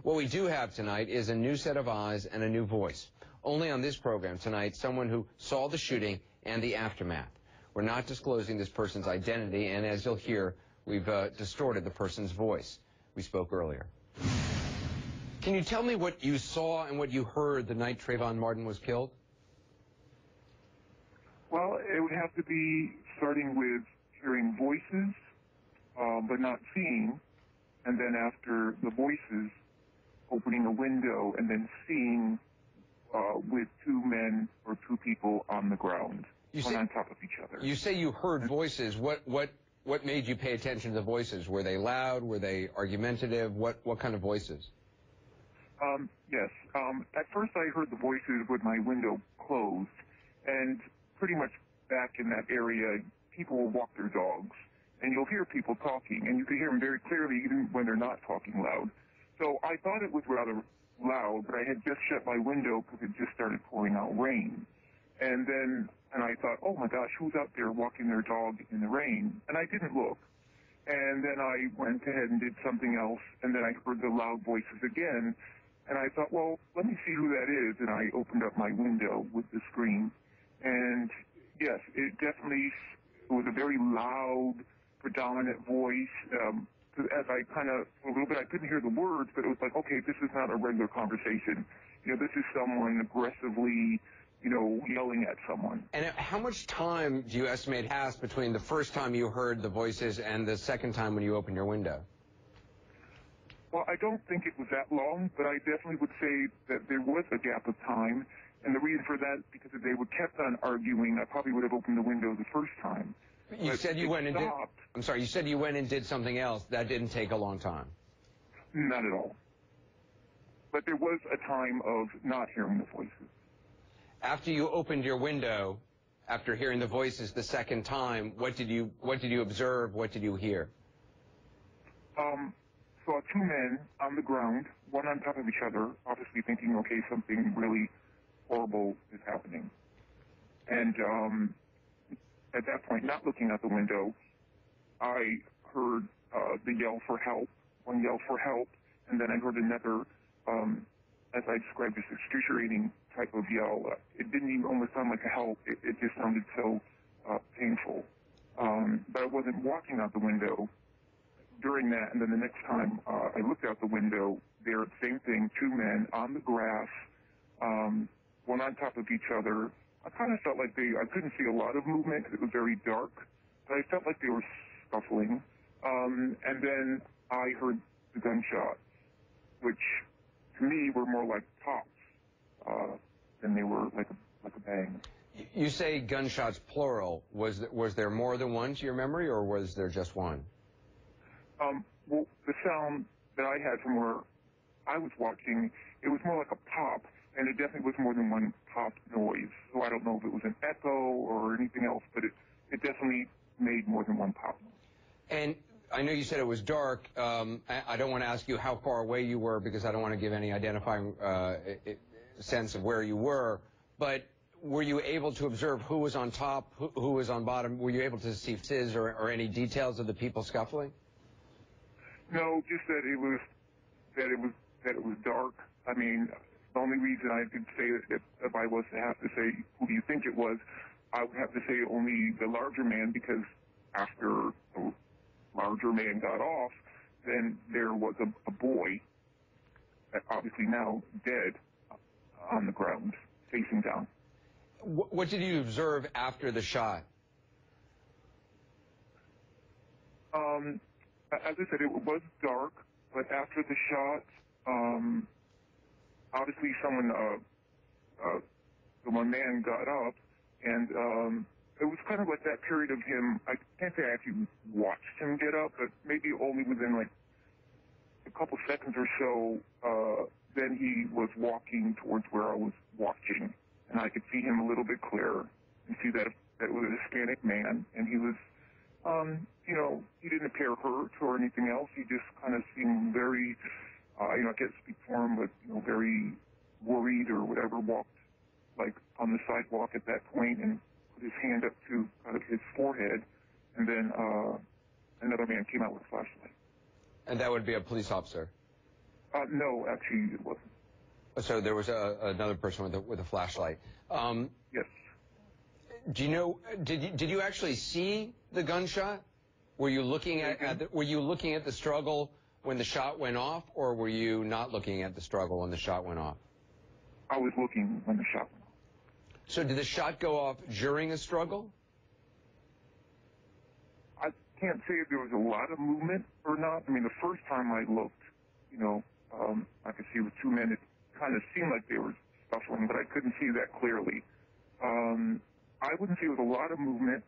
What we do have tonight is a new set of eyes and a new voice. Only on this program tonight, someone who saw the shooting and the aftermath. We're not disclosing this person's identity, and as you'll hear, we've distorted the person's voice. We spoke earlier. Can you tell me what you saw and what you heard the night Trayvon Martin was killed? Well, it would have to be starting with hearing voices, but not seeing, and then after the voices, opening a window and then seeing with two men or two people on the ground, one on top of each other. You say you heard voices. What made you pay attention to the voices? Were they loud? Were they argumentative? What kind of voices? Yes. At first I heard the voices with my window closed, and pretty much back in that area, people will walk their dogs, and you'll hear people talking, and you can hear them very clearly even when they're not talking loud. So I thought it was rather loud, but I had just shut my window because it just started pouring out rain. And I thought, oh my gosh, who's out there walking their dog in the rain? And I didn't look. And then I went ahead and did something else, and then I heard the loud voices again, and I thought, well, let me see who that is, and I opened up my window with the screen. And yes, it definitely was a very loud, predominant voice. As I kind of, a little bit, I couldn't hear the words, but it was like, okay, this is not a regular conversation. This is someone aggressively, yelling at someone. And how much time do you estimate passed between the first time you heard the voices and the second time when you opened your window? Well, I don't think it was that long, but I definitely would say that there was a gap of time. And the reason for that, because if they would kept on arguing, I probably would have opened the window the first time. You said you went and did, I'm sorry, you said you went and did something else. That didn't take a long time. Not at all. But there was a time of not hearing the voices. After you opened your window, after hearing the voices the second time, what did you observe? What did you hear? Saw two men on the ground, one on top of each other, obviously thinking, okay, something really horrible is happening. And at that point, not looking out the window, I heard the yell for help, one yell for help, and then I heard another, as I described, this excruciating type of yell. It didn't even almost sound like a help. It just sounded so painful. But I wasn't walking out the window during that, and then the next time I looked out the window, there, same thing, two men on the grass, one on top of each other. I kind of felt like I couldn't see a lot of movement because it was very dark, but I felt like they were scuffling. And then I heard the gunshots, which to me were more like pops than they were like a bang. You say gunshots plural. Was there more than one to your memory, or was there just one? Well, the sound that I had from where I was watching, it was more like a pop, and it definitely was more than one pop noise. So I don't know if it was an echo or anything else, but it definitely made more than one pop. And I know you said it was dark. I don't want to ask you how far away you were because I don't want to give any identifying sense of where you were, but were you able to observe who was on top, who was on bottom? Were you able to see faces or any details of the people scuffling? No, just that it was dark. I mean, the only reason I could say that if I was to have to say who do you think it was, I would have to say only the larger man, because after the larger man got off, then there was a boy, obviously now dead, on the ground, facing down. What did you observe after the shot? As I said, it was dark, but after the shot, obviously the one man got up, and it was kind of like that period of him. I can't say I actually watched him get up, but maybe only within like a couple seconds or so, then he was walking towards where I was watching, and I could see him a little bit clearer and see that it was a Hispanic man, and he was, he didn't appear hurt or anything else. He just kind of seemed very, I can't speak for him, but, very worried or whatever, walked like on the sidewalk at that point and put his hand up to kind of his forehead, and then another man came out with a flashlight. And that would be a police officer? No, actually, it wasn't. So there was another person with a flashlight. Yes. Do you know? Did you actually see the gunshot? Were you looking were you looking at the struggle when the shot went off, or were you not looking at the struggle when the shot went off? I was looking when the shot went off. So did the shot go off during a struggle? I can't say if there was a lot of movement or not. I mean, the first time I looked, I could see with two men. It kind of seemed like they were scuffling, but I couldn't see that clearly. I wouldn't say there was a lot of movement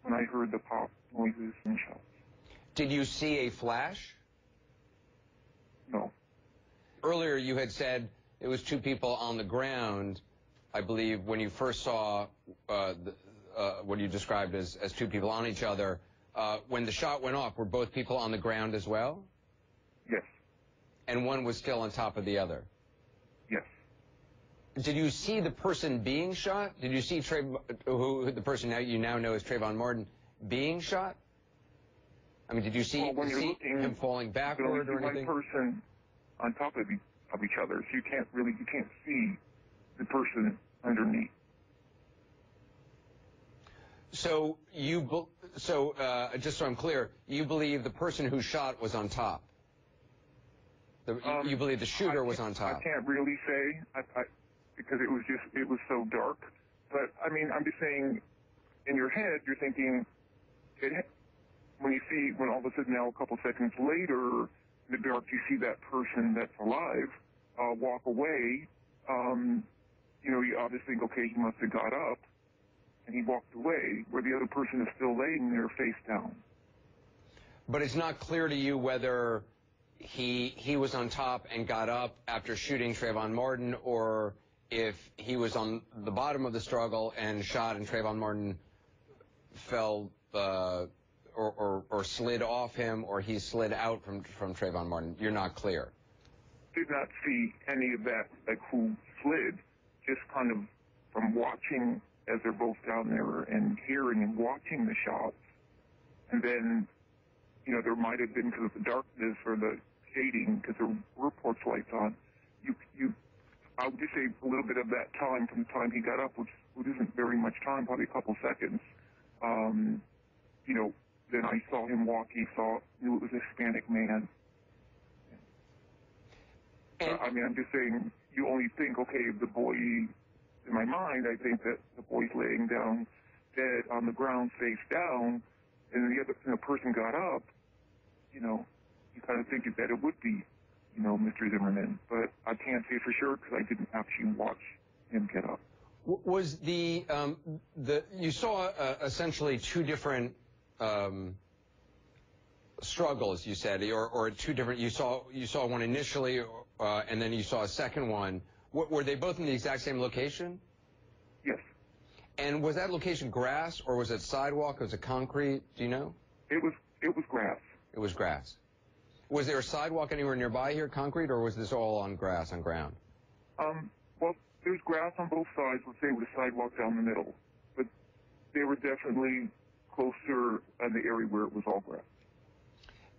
when I heard the pop noises and shots. Did you see a flash? No. Earlier you had said it was two people on the ground, I believe, when you first saw what you described as two people on each other. When the shot went off, were both people on the ground as well? Yes. And one was still on top of the other? Yes. Did you see the person being shot? Did you see the person you now know as Trayvon Martin being shot? I mean, did you see, him falling backward or anything? One person on top of each other, so you can't see the person underneath. So just so I'm clear, you believe the person who shot was on top? You believe the shooter was on top? I can't really say, because it was so dark. But I mean, I'm just saying, in your head, you're thinking, when all of a sudden now a couple seconds later, in the dark, you see that person that's alive walk away. You obviously think, okay, he must have got up, and he walked away, where the other person is still laying there face down. But it's not clear to you whether he was on top and got up after shooting Trayvon Martin, or if he was on the bottom of the struggle and shot and Trayvon Martin fell or slid off him, or he slid out from Trayvon Martin. You're not clear. Did not see any of that, like who slid, just kind of from watching as they're both down there and hearing and watching the shots. And then, there might have been, because of the darkness or the shading, because there were porch lights on, I would just say a little bit of that time from the time he got up, which isn't very much time, probably a couple seconds. Then I saw him walk. Knew it was a Hispanic man. I'm just saying, you only think, okay, the boy, in my mind, I think that the boy's laying down dead on the ground face down, and the person got up, you kind of think that it would be, Mr. Zimmerman. But I can't say for sure because I didn't actually watch him get up. Was you saw essentially two different struggles, you said, or two different, you saw one initially, and then you saw a second one. Were they both in the exact same location? Yes. And was that location grass, or was it sidewalk, or was it concrete? Do you know? It was grass. It was grass. Was there a sidewalk anywhere nearby here, concrete, or was this all on grass, on ground? Well, there's grass on both sides, let's say, with a sidewalk down the middle. But they were definitely closer in the area where it was all grass.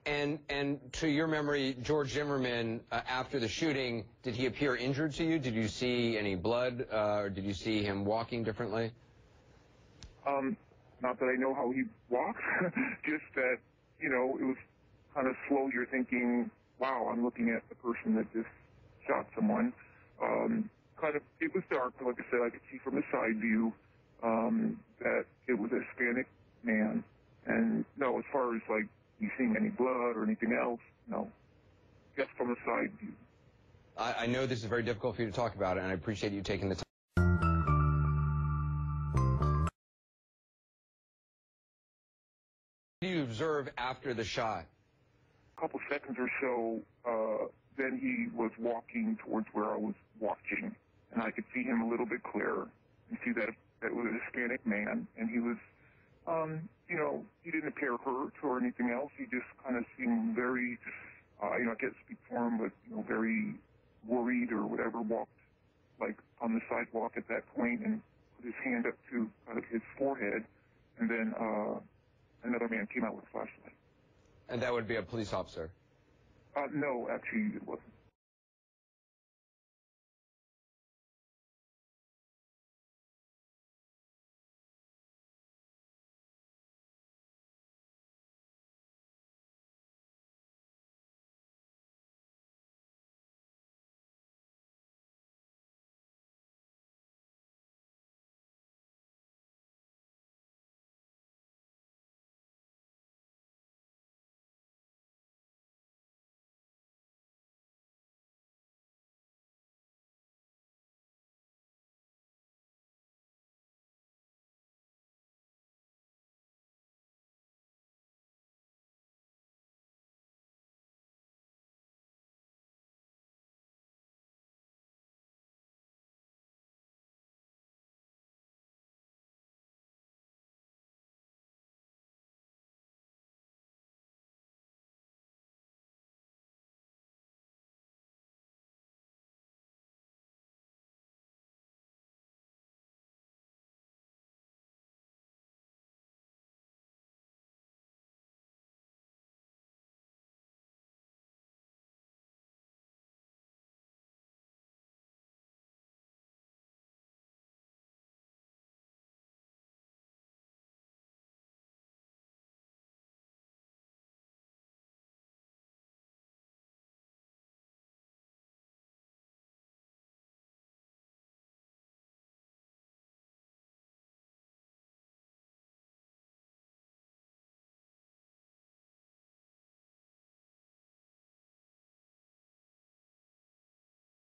And to your memory, George Zimmerman, after the shooting, did he appear injured to you? Did you see any blood, or did you see him walking differently? Not that I know how he walks, just that, it was kind of slow. You're thinking, wow, I'm looking at the person that just shot someone. It was dark, but like I said, I could see from the side view that it was a Hispanic man. And no, as far as like you seeing any blood or anything else, no. Just from the side view. I know this is very difficult for you to talk about, and I appreciate you taking the time. What did you observe after the shot? A couple seconds or so, then he was walking towards where I was watching, and I could see him a little bit clearer and see that it was a Hispanic man, and he was, he didn't appear hurt or anything else. He just kind of seemed very, I can't speak for him, but, very worried or whatever, walked like on the sidewalk at that point and put his hand up to kind of his forehead, and then another man came out with a flashlight. And that would be a police officer? No, actually, it wasn't.